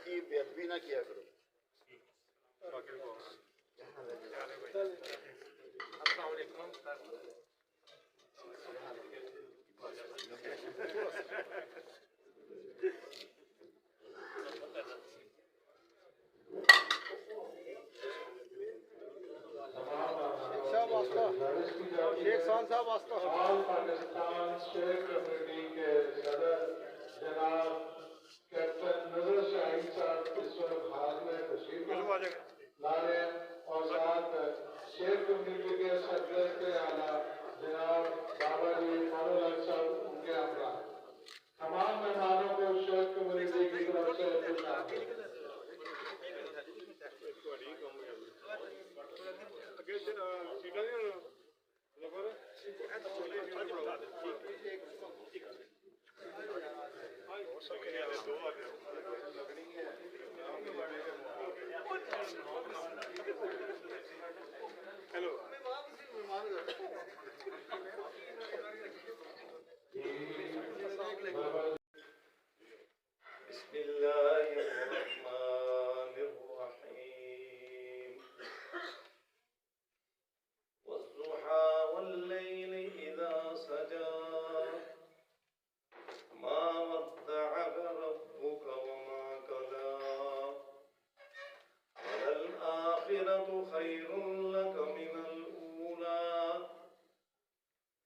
की बेअदबी ना किया करो। शेख साहब वास्ता ऑल पाकिस्तान शेख कमेटी के सदर जनाब कैप्टन नजर शाहीन साहब इस वक्त हाल में तशरीफ ला रहे हैं और साथ शेख कमेटी के सरपरस्त आला जनाब बाबा जी मानूल साहब उनके हमरा तमाम मेहमानों को शेख कमेटी की तरफ से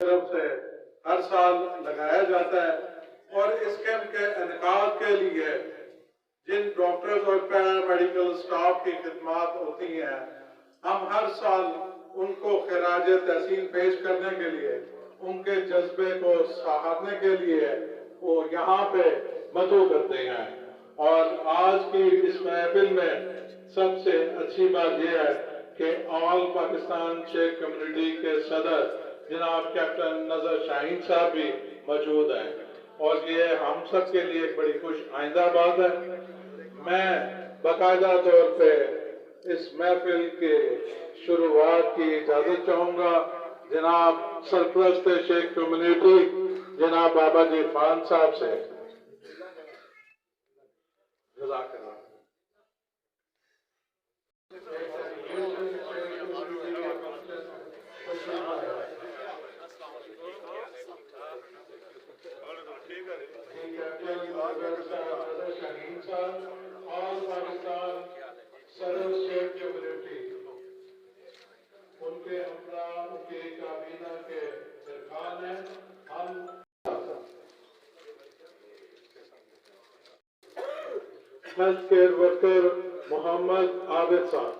तरफ से हर साल लगाया जाता है और इस कैंप के इनेकाद के लिए जिन डॉक्टर्स और पैरामेडिकल स्टाफ की खिदमत होती हैं हम हर साल उनको खिराज तहसीन पेश करने के लिए उनके जज्बे को सहारने के लिए वो यहाँ पे मदू करते हैं। और आज की इस महफिल में सबसे अच्छी बात यह है कि ऑल पाकिस्तान शेख कम्युनिटी के सदर जनाब कैप्टन नजर शाहीन साहब भी मौजूद हैं और ये हम सब के लिए एक बड़ी खुश आइंदा बात है। मैं बाकायदा तौर पे इस महफिल के शुरुआत की इजाजत चाहूंगा जनाब सरपरस्त शेख कम्युनिटी जनाब बाबा जी खान साहब से। ऑल पाकिस्तान सदर शेख कम्युनिटी उनके हमरा उनके काबीना के सरकार हैं। हम health care worker Mohammad Abid sahab.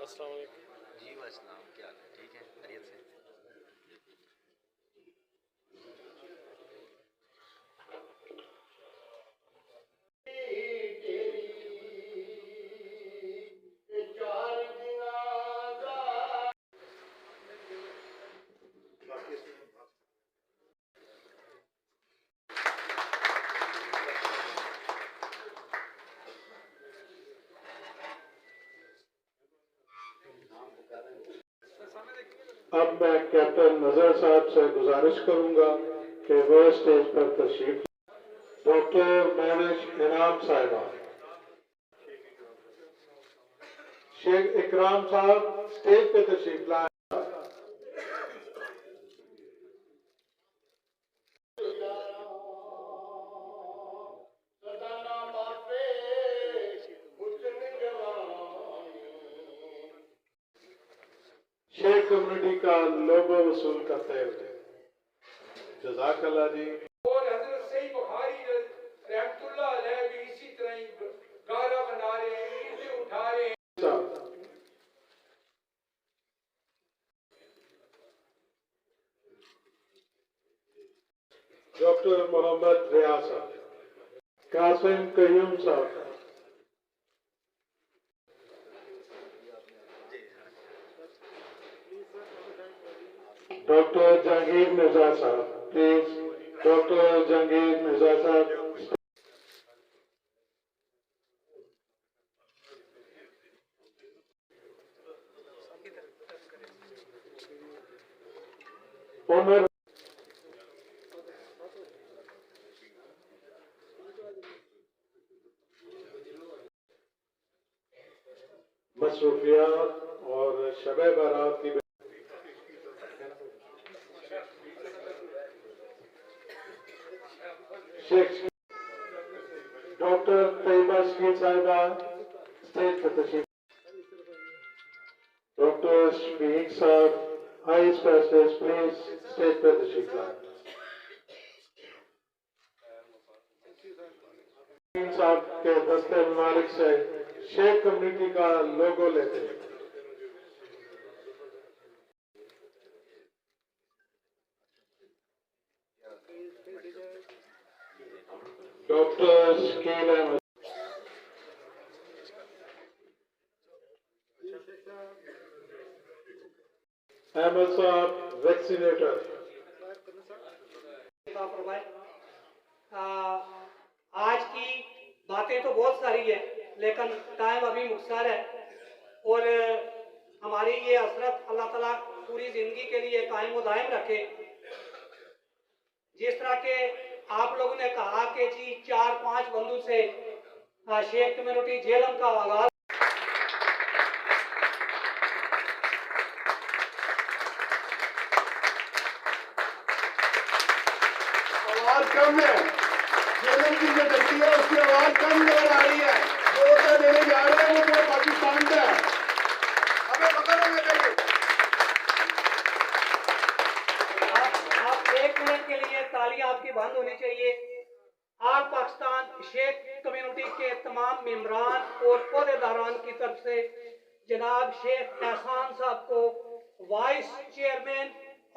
अस्सलाम वालेकुम जी। वालेकुम, क्या हाल है? ठीक है, खैरियत से। अब मैं कैप्टन नजर साहब से गुजारिश करूंगा कि वो स्टेज पर तशरीफ। डॉक्टर मैनेज इनाम साहिबा, शेख इकराम साहब स्टेज पे तशरीफ लाए। शेख कम्युनिटी का लोगो वसूल करते हुए जज़ाकल्लाह जी। और हजरत सईद बुखारी रहमतुल्लाह अलैह भी इसी तरह ही गारा बना रहे हैं, ईंटें उठा रहे हैं। डॉक्टर मोहम्मद रियाज साहब, कासिम कयूम साहब, डॉक्टर जहांगीर मिर्जा साहब, प्लीज डॉक्टर जहांगीर मिर्जा साहब। उमर मसरूफियात और शब बारात की शेख डॉक्टर तैयबा शकील साहिबा स्टेज पर तशरीफ। डॉक्टर शफीक साहब आई स्पेशलिस्ट प्लीज स्टेज पर तशरीफ लाएं। साहब के दस्ते मुबारक से शेख कम्युनिटी का लोगो लेते हैं। डॉक्टर शकील अहमद, अहमद साहब वैक्सीनेटर। आज की बातें तो बहुत सारी है, लेकिन टाइम अभी मुख्तार है और हमारी ये हसरत अल्लाह ताला पूरी जिंदगी के लिए कायम व दायम रखे। जिस तरह के आप लोगों ने कहा कि जी 4-5 बंदों से शेख कम्युनिटी झेलम का आगाज आवाज कम है, जेलम की जो धरती है उसकी आवाज कम नजर आ रही है। जो वोटा देने जा रहे हैं वो पूरे पाकिस्तान का है, हमें पकड़ होना चाहिए। आप 1 मिनट के लिए ताली आपकी बंद होनी चाहिए। आज पाकिस्तान शेख कम्युनिटी के तमाम मेंबरान और पौधेदारान की तरफ से जनाब शेख एहसान साहब को vice chairman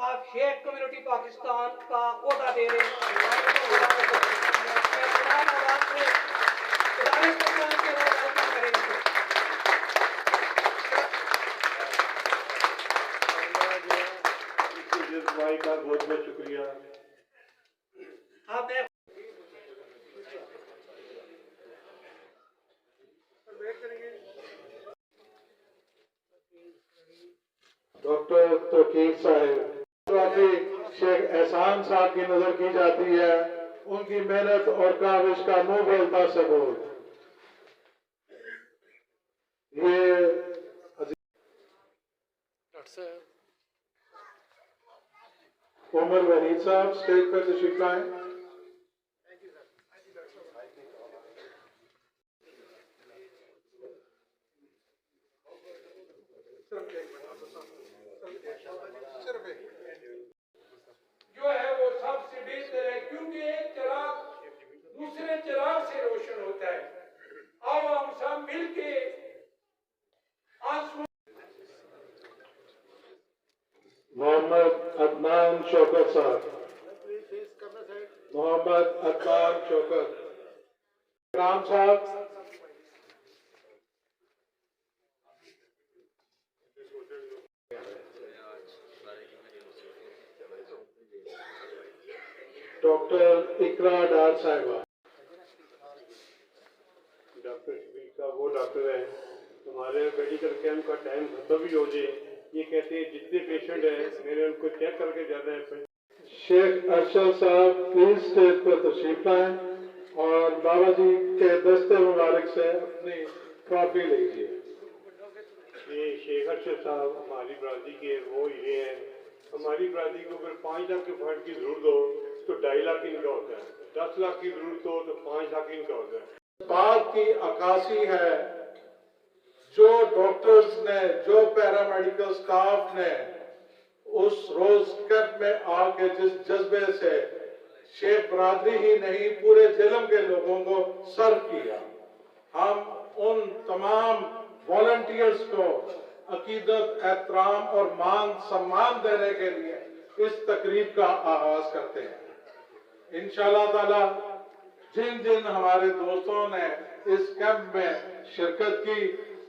of Sheikh community Pakistan का ओहदा दे रहे भाई का बहुत बहुत शुक्रिया। आप डॉक्टर तौकीर साहब, शेख एहसान साहब की नजर की जाती है, उनकी मेहनत और काविश का मुंह बोलता सबूत। ये उमर वहीद साहब स्टेज पर तशरीफ लाएं। जो है वो सबसे बेहतर है, क्योंकि एक चिराग दूसरे चिराग से रोशन होता है। अब हम सब मिलके आंसू मोहम्मद अदनान शौकत साहब, मोहम्मद अदनान शौकत, राम साहब, डॉक्टर इकरा डार साहिबा। डॉक्टर शफीक साहब वो डॉक्टर है, हमारे मेडिकल कैंप का टाइम खत्म भी हो जाए, ये कहते हैं जितने पेशेंट हैं मैंने उनको चेक करके जाना है। शेख अरशद साहब प्लीज स्टेज पर तशरीफ लाएं और बाबा जी के दस्ते मुबारक से अपनी ट्रॉफी लीजिए। ये शेख अर्शद साहब हमारी बरादरी के वो ये हैं, हमारी बरादरी को अगर 5 लाख के फंड की जरूरत हो तो 2.5 लाख इनका होता है, 10 लाख की जरूरत हो तो 5 लाख इनका होता है। बात की अक्कासी है जो डॉक्टर्स ने, जो पैरामेडिकल स्टाफ ने उस रोज कैंप में आके जिस जज्बे से शेख बरादरी ही नहीं पूरे जेलम के लोगों को सर्व किया, हम उन तमाम वॉलंटियर्स को अकीदत, एहतराम और मान सम्मान देने के लिए इस तकरीब का आगाज करते हैं। इंशाअल्लाह ताला जिन जिन हमारे दोस्तों ने इस कैंप में शिरकत की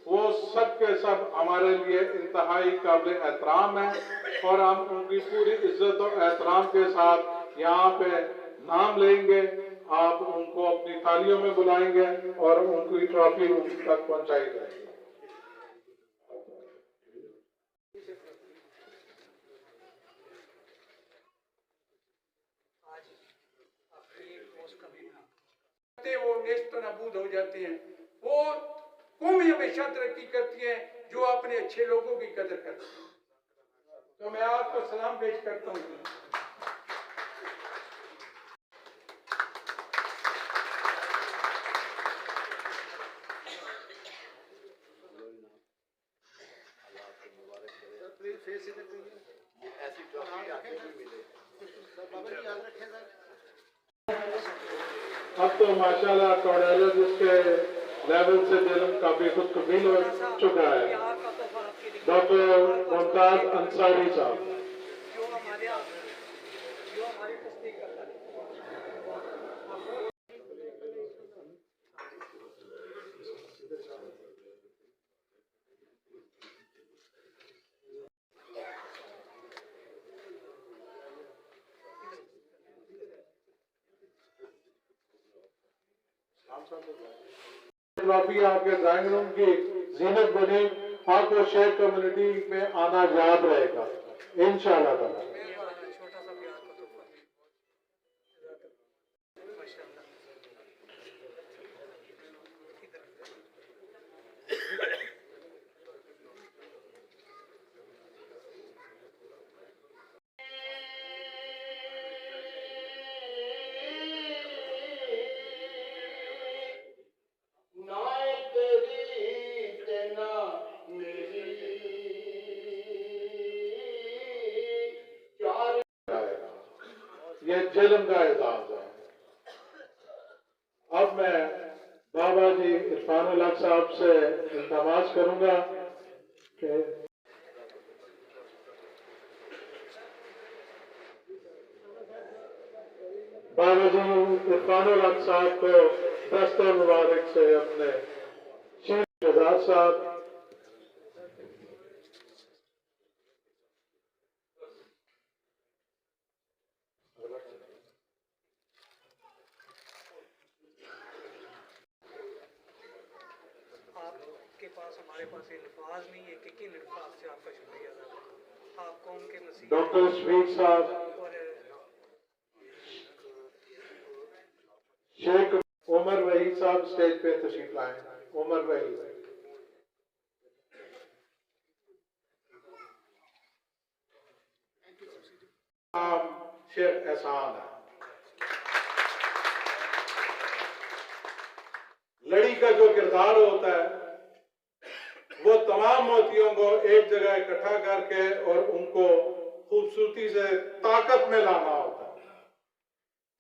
वो सब के सब हमारे लिए इंतहाई काबिल एहतराम है और हम उनकी पूरी इज्जत और एहतराम के साथ यहाँ पे नाम लेंगे। आप उनको अपनी थालियों में बुलाएंगे और उनकी ट्रॉफी उन तक पहुंचाई जाएगी। वो नेस्त नाबूद हो जाते हैं। वो कौमी हमेशा तरक्की करती है जो अपने अच्छे लोगों की कदर करती है। तो मैं आपको सलाम पेश करता हूँ। अब तो माशाल्लाह कार्डियोलॉजिस्ट के लेवल से जेलम काफी खुद कबील हो चुका है। डॉक्टर मुमताज अंसारी साहब जो हमारी तस्दीक करता है। ट्रॉफी आपके ड्राइंग रूम की जीनत बने, आपको शेख कम्युनिटी में आना याद रहेगा इंशाअल्लाह ताला। छोटा सा प्यार का तोहफा माशाअल्लाह। ये जेलम का एजाज है। अब मैं बाबा जी इरफानुल हक साहब से इल्तमास करूंगा कि बाबा जी इरफानुल हक साहब को दस्ते मुबारक से अपने शेख एजाज साहब आपके पास हमारे पास अल्फाज नहीं है कि किन अल्फाज से आपका शुक्रिया अदा करें। आपको उनके नसीब डॉक्टर शफीक साहब, और शेख उमर वही साहब स्टेज पे तशरीफ लाए। उमर वही नाम शेख एहसान है। लड़ी का जो किरदार होता है वो तमाम मोतियों को एक जगह इकट्ठा करके और उनको खूबसूरती से ताकत में लाना होता है।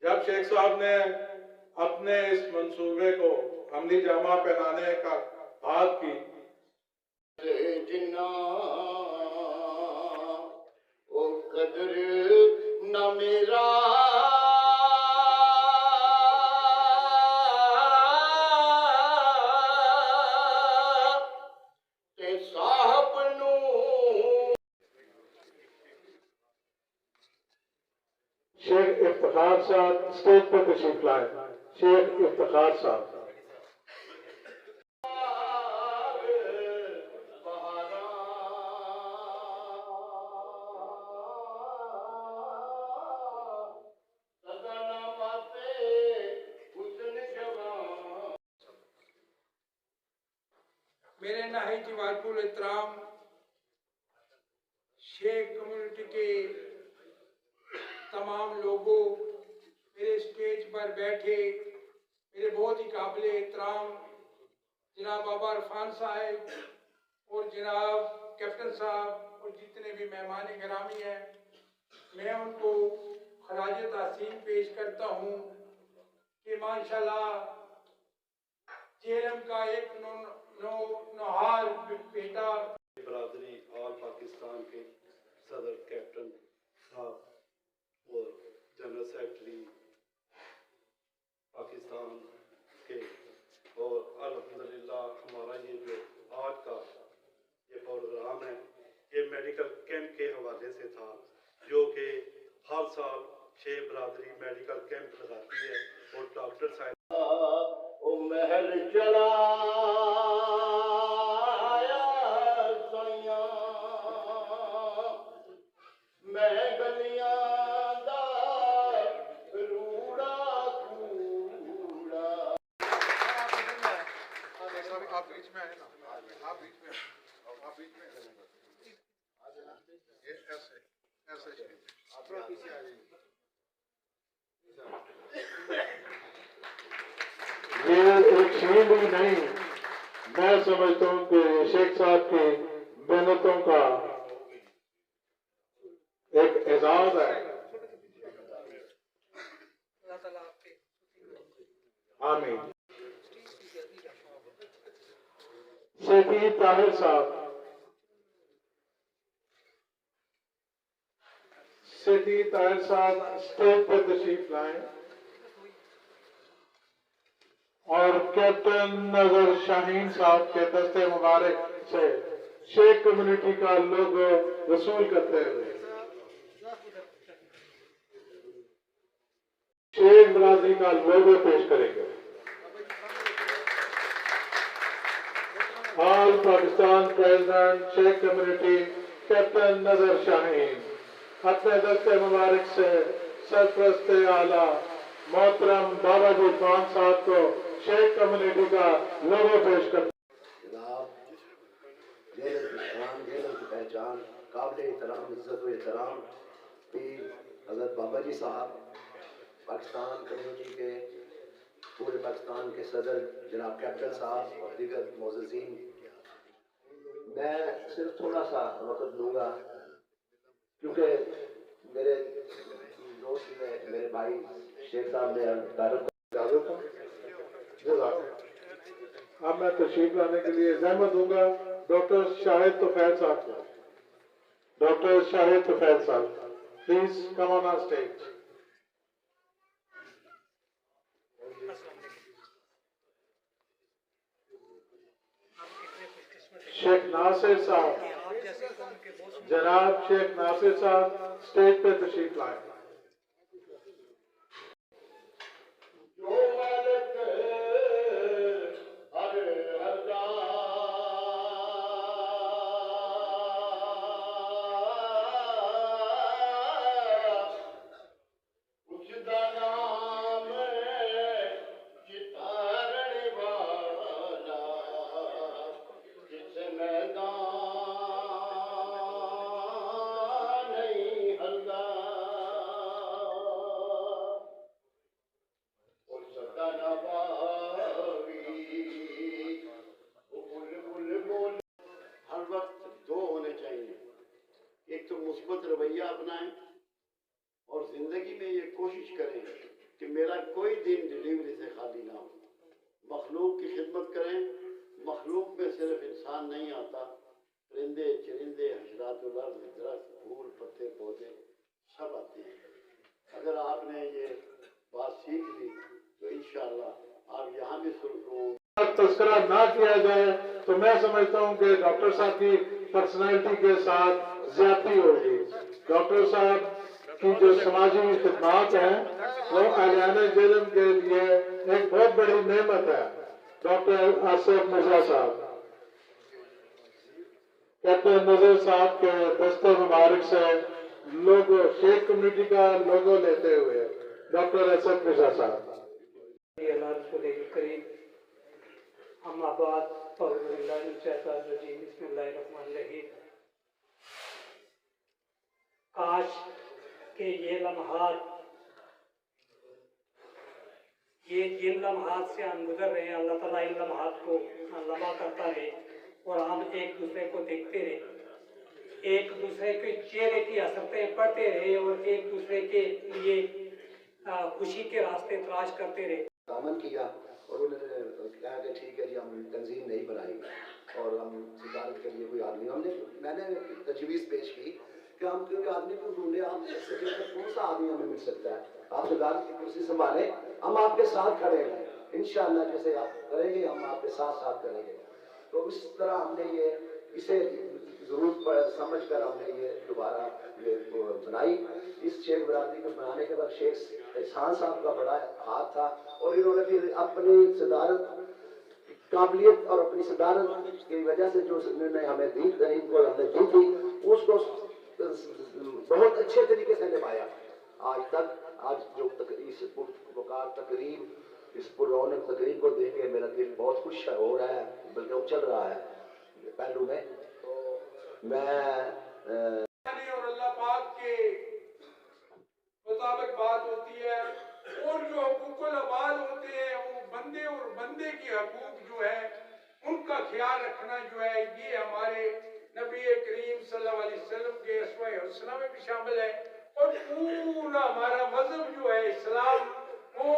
जब शेख साहब ने अपने इस मंसूबे को अमली जामा पहनाने का बात की, जिन्ना ओ कदर न मेरा ते साहब नू शेख इफ्तिखार साहब स्टेज पर तशरीफ लाए। शेख इफ्तिखार साहब मेरे नहायती वाकुल एहतराम शेख कम्युनिटी के तमाम लोगों, मेरे स्टेज पर बैठे मेरे बहुत ही काबिल एहतराम जनाब बाबा इरफान साहब और जनाब कैप्टन साहब और जितने भी मेहमान गिरामी हैं, मैं उनको खराज तहसीन पेश करता हूँ कि माशाल्लाह जेएलएम का एक नौहार बेटा बरादरी ऑल पाकिस्तान के सदर कैप्टन साहब और जनरल सेक्रेटरी पाकिस्तान के, और अल्हम्दुलिल्लाह हमारा ये जो आज का ये प्रोग्राम है ये मेडिकल कैंप के हवाले से था, जो कि हर साल शेख बरादरी मेडिकल कैंप लगाती है और डॉक्टर साहब महल चला आप बीच में आए ना, आप बीच में, आप बीच में ये ऐसे ऐसे आप पीछे आ जाइए। ये एक शील्ड ही नहीं, मैं समझता हूँ कि शेख साहब की मेहनतों का एक एजाज है। आमीन। शेखी ताहिर साहब, शेखी ताहिर साहब स्टेज पर तशरीफ लाएं और कैप्टन नजर शाहीन साहब के दस्ते मुबारक से शेख कम्युनिटी का लोगो वसूल करते हुए शेख बरादरी का लोगो पेश करेंगे। All Pakistan president Sheikh community captain Nazar Shaheen अपने दस्ते मुबारक से सरपरस्त आला मोहतरम बाबा जी खान साहब को शेख कम्युनिटी का लोगो पेश कर। जनाब जेल की शान, जेल की पहचान, काबिल एहतराम इज्जत व एहतराम पीर हजरत बाबा जी साहब, पाकिस्तान कम्युनिटी के पूरे पाकिस्तान के सदर जनाब कैप्टन साहब और दीगर मोअज़्ज़िज़ीन, मैं सिर्फ थोड़ा सा वक्त लूँगा क्योंकि मेरे दोस्त ने, मेरे भाई शेख साहब ने तारीफ अब मैं तशरीफ लाने के लिए जहमत दूंगा डॉक्टर शाहिद तुफैल साहब को। Doctor Shahid Tufail sahab, please come on stage. Sheikh Nasir sahab, जनाब शेख नासिर साहब स्टेज पे तशरीफ लाए। हर वक्त दो होने चाहिए, एक तो मुस्बत रवैया अपनाएं और जिंदगी में ये कोशिश करें कि मेरा कोई दिन डिलीवरी से खाली ना हो। मखलूक की खिदमत करें। मखलूक में सिर्फ इंसान नहीं आता, परिंदे चरिंदे हशरातुल अर्ज़, दरख्त, फूल, पत्ते, पौधे सब आते हैं। अगर आपने ये बात सीख ली तो इंशाअल्लाह आप यहाँ भी सुरखरूम। तस्करा ना किया जाए तो मैं समझता हूं कि डॉक्टर साहब की पर्सनैलिटी के साथ ज्यादती होगी। डॉक्टर साहब की जो समाजी खिदमात है वो अहलियाने जेलम के लिए एक बहुत बड़ी नेमत है। डॉक्टर आसिफ मिर्जा साहब, कैप्टन नजर साहब के दस्ते मुबारक से लोगो शेख कम्युनिटी का लोगो लेते हुए डॉक्टर आसिफ मिर्जा साहब। करीब अहमदाबाद बिस्मिल्लाहिर्रहमानिर्रहीम। काश के ये लम्हात, ये जिन लम्हात से हम गुजर रहे हैं, अल्लाह ताला इन लम्हात को लम्हा करता रहे और हम एक दूसरे को देखते रहे, एक दूसरे के चेहरे की हसरतें पढ़ते रहे और एक दूसरे के लिए खुशी के रास्ते तलाश करते रहे। दामन किया और उन्होंने कहा कि ठीक है जी, हम तंजीम नहीं बनाएंगे और हम सदारत के लिए कोई आदमी, मैंने तजवीज़ पेश की कि हम कोई आदमी को ढूंढे, हम कौन सा आदमी हमें मिल सकता है, आप सदारत की कुर्सी संभालें, हम आपके साथ खड़े हैं इंशाअल्लाह, जैसे आप करेंगे हम आपके साथ साथ करेंगे। तो इस तरह हमने ये इसे जरूरत समझ कर हमने ये दोबारा ये बनाई। इस शेख बरादरी को बनाने के बाद शेख एहसान साहब का बड़ा हाथ था और इन्होंने फिर अपनी सदारत काबिलियत और अपनी सदारत की वजह से जो निर्णय हमें दी इनको हमने दी थी, उसको बहुत अच्छे तरीके से निभाया। आज तक आज जो इस पुरवकार तकरीब, इस पुररौनक तकरीब को देख के मेरा दिल बहुत खुश हो रहा है, बल्कि उछल रहा है पहलू में। तो मैं और अल्लाह पाक के मुताबिक बात होती है और जो हुकूकुल अबाद होते हैं वो बंदे और बंदे की हकूक जो है उनका ख्याल रखना जो है, ये हमारे नबी करीम सल्लल्लाहु अलैहि वसल्लम के अस्वा-ए हुस्ना में भी शामिल है। और पूरा हमारा मजहब जो है इस्लाम, वो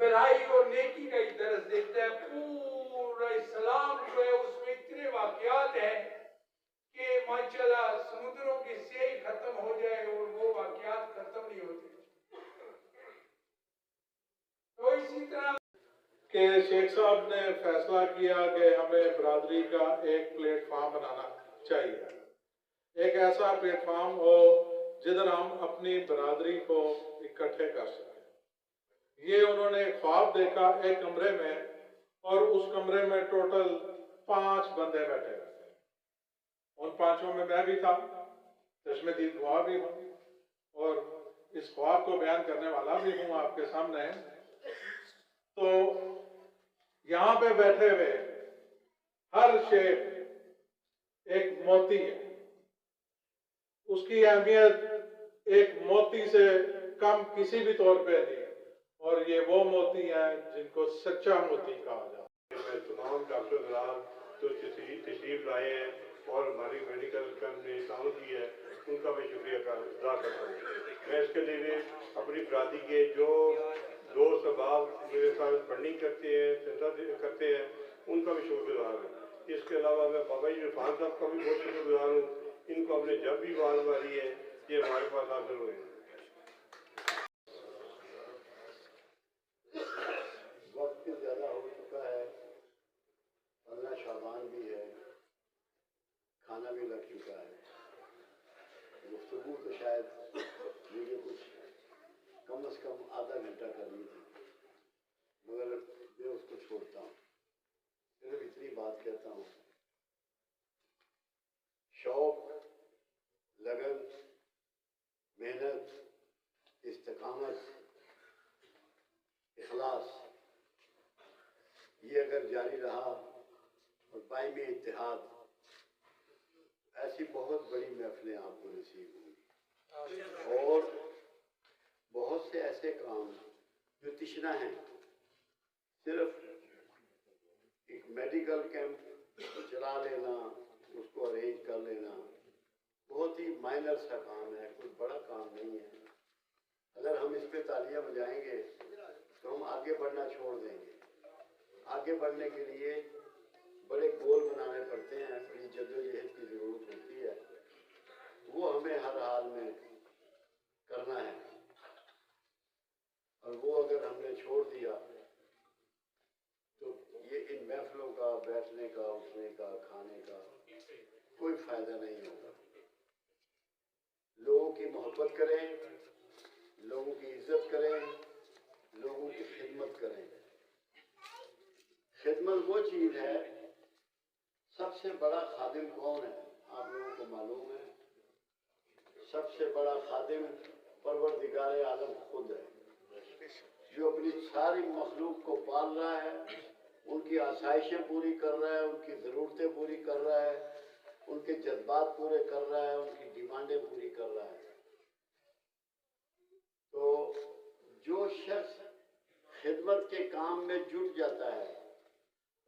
भलाई और नेकी का ही दर्ज देता है। पूरा इस्लाम जो है उसमें इतने वाक़यात हैं कि माशाल्लाह समुद्रों की स्याही खत्म हो जाए और वो वाक़यात खत्म नहीं होते। तो इसी तरह कि शेख साहब ने फैसला किया कि हमें बरादरी का एक प्लेटफार्म बनाना चाहिए, एक ऐसा प्लेटफार्म हो जिधर हम अपनी बरादरी को इकट्ठे कर सकें। ये उन्होंने ख्वाब देखा एक कमरे में, और उस कमरे में टोटल 5 बंदे बैठे हुए थे। उन 5 में मैं भी था, चश्मेदीद गवाह भी हूँ और इस ख्वाब को बयान करने वाला भी हूँ आपके सामने। तो यहाँ पे बैठे हुए हर शेख एक मोती है, उसकी अहमियत एक मोती से कम किसी भी तौर पे नहीं है, और ये वो मोती हैं जिनको सच्चा मोती कहा जाता है। मैं तमाम डॉक्टर हज़रात जो तशरीफ लाए हैं और हमारी मेडिकल कैंप ने ताउन की है, उनका मैं शुक्रिया अदा करता हूँ। मैं इसके लिए अपनी बरादरी के जो दोस्त अहबाब मेरे साथ फंडिंग करते हैं, चंदा करते हैं, उनका भी शुक्रगुजार हूँ। इसके अलावा मैं बाबा जी इरफान साहब का भी बहुत शुक्रगुजार हूँ। इनको हमने जब भी बात मारी है ये हमारे पास हासिल हुए हैं। वक्त ज़्यादा हो चुका है, 15 शाबान भी है, खाना भी लग चुका है। गुफ्तगू तो शायद मुझे कुछ कम से कम आधा घंटा करनी थी, मगर मैं उसको छोड़ता हूँ। सिर्फ इतनी बात कहता हूँ, शौक, लगन, मेहनत, इस्तिकामत, इखलास, ये अगर जारी रहा और बाइमी इत्तेहाद, ऐसी बहुत बड़ी महफिलें आपको नसीब होंगी और बहुत से ऐसे काम जो तिश्ना हैं। सिर्फ एक मेडिकल कैंप चला लेना, उसको अरेंज कर लेना बहुत ही माइनर सा काम है, कोई बड़ा काम नहीं है। अगर हम इस पे तालियां बजाएंगे तो हम आगे बढ़ना छोड़ देंगे। आगे बढ़ने के लिए बड़े गोल बनाने पड़ते हैं, बड़ी जद्दोजहद की ज़रूरत होती है, वो हमें हर हाल में करना है। और वो अगर हमने छोड़ दिया तो ये इन महफिलों का बैठने का, उठने का, खाने का कोई फायदा नहीं होगा। लोगों की मोहब्बत करें, लोगों की इज्जत करें, लोगों की खिदमत करें। खिदमत वो चीज़ है, सबसे बड़ा खादिम कौन है आप लोगों को मालूम है? सबसे बड़ा खादिम परवरदिगार आलम खुद है, जो अपनी सारी मखलूक को पाल रहा है, उनकी आसाइशें पूरी कर रहा है, उनकी ज़रूरतें पूरी कर रहा है, उनके जज्बात पूरे कर रहा है, उनकी डिमांडें पूरी कर रहा है। तो जो शख्स खिदमत के काम में जुट जाता है,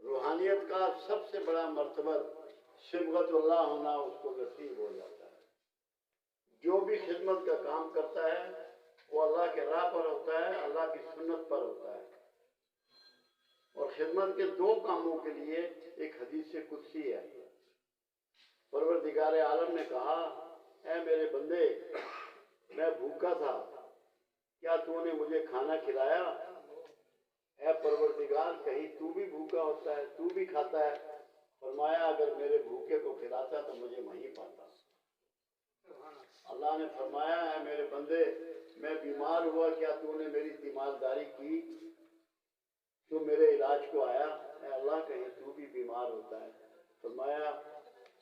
रूहानियत का सबसे बड़ा मर्तबत सिबगतुल्लाह होना उसको नसीब हो जाता है। जो भी खिदमत का काम करता है वो अल्लाह के राह पर होता है, अल्लाह की सुन्नत पर होता है। और खिदमत के दो कामों के लिए एक हदीस कुदसी है। परवरदिगार आलम ने कहा, ऐ मेरे बंदे, मैं भूखा था, क्या तूने मुझे खाना खिलाया? ऐ परवरदिगार, कहीं तू भी भूखा होता है, तू भी खाता है? फरमाया, अगर मेरे भूखे को खिलाता तो मुझे वहीं पाता। अल्लाह ने फरमाया, है मेरे बंदे, मैं बीमार हुआ, क्या तूने मेरी तीमारदारी की? तू मेरे इलाज को आया? अल्लाह, कहीं तू भी बीमार होता है? फरमाया,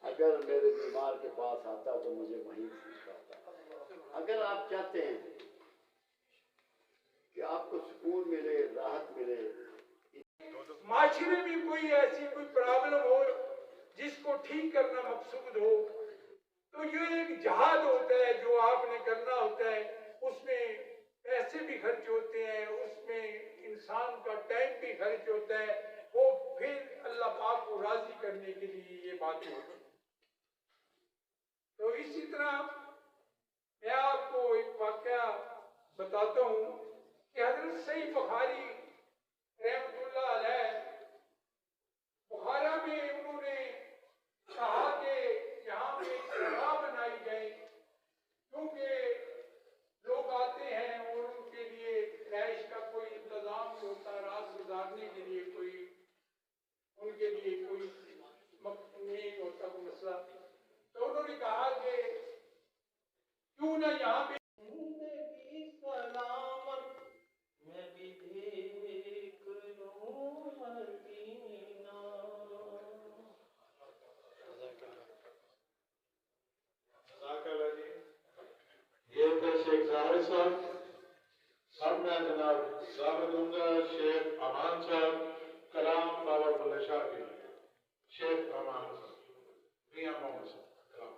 अगर मेरे बीमार के पास आता तो मुझे वहीं पाता। अगर आप चाहते हैं कि आपको सुकून मिले, राहत मिले, माशरे में कोई ऐसी कोई प्रॉब्लम हो जिसको ठीक करना मकसूद हो, तो ये एक जहाद होता है जो आपने करना होता है। उसमें पैसे भी खर्च होते हैं, उसमें इंसान का टाइम भी खर्च होता है। वो फिर अल्लाह पाक को राजी करने के लिए ये बातें होती हैं। तो इसी तरह मैं आपको एक वाकया बताता हूँ कि हजरत सईद बुखारी रहमतुल्लाह अलैह बुखारा में उन्होंने कहा कि यहाँ पे जगह बनाई गई, क्योंकि लोग आते हैं और उनके लिए रैश का कोई इंतजाम नहीं होता, रात गुजारने के लिए कोई उनके लिए कोई नहीं होता कोई मसला। तो उन्होंने कहा कि क्यों ना यहाँ पे ये थे शेख जावेद साहब। अब मैं जनाब दावत दूंगा शेख अमान साहब कलाम बाबा बुल्ले शाह के लिए। शेख अमान साहब, मियां मोहम्मद साहब कलाम।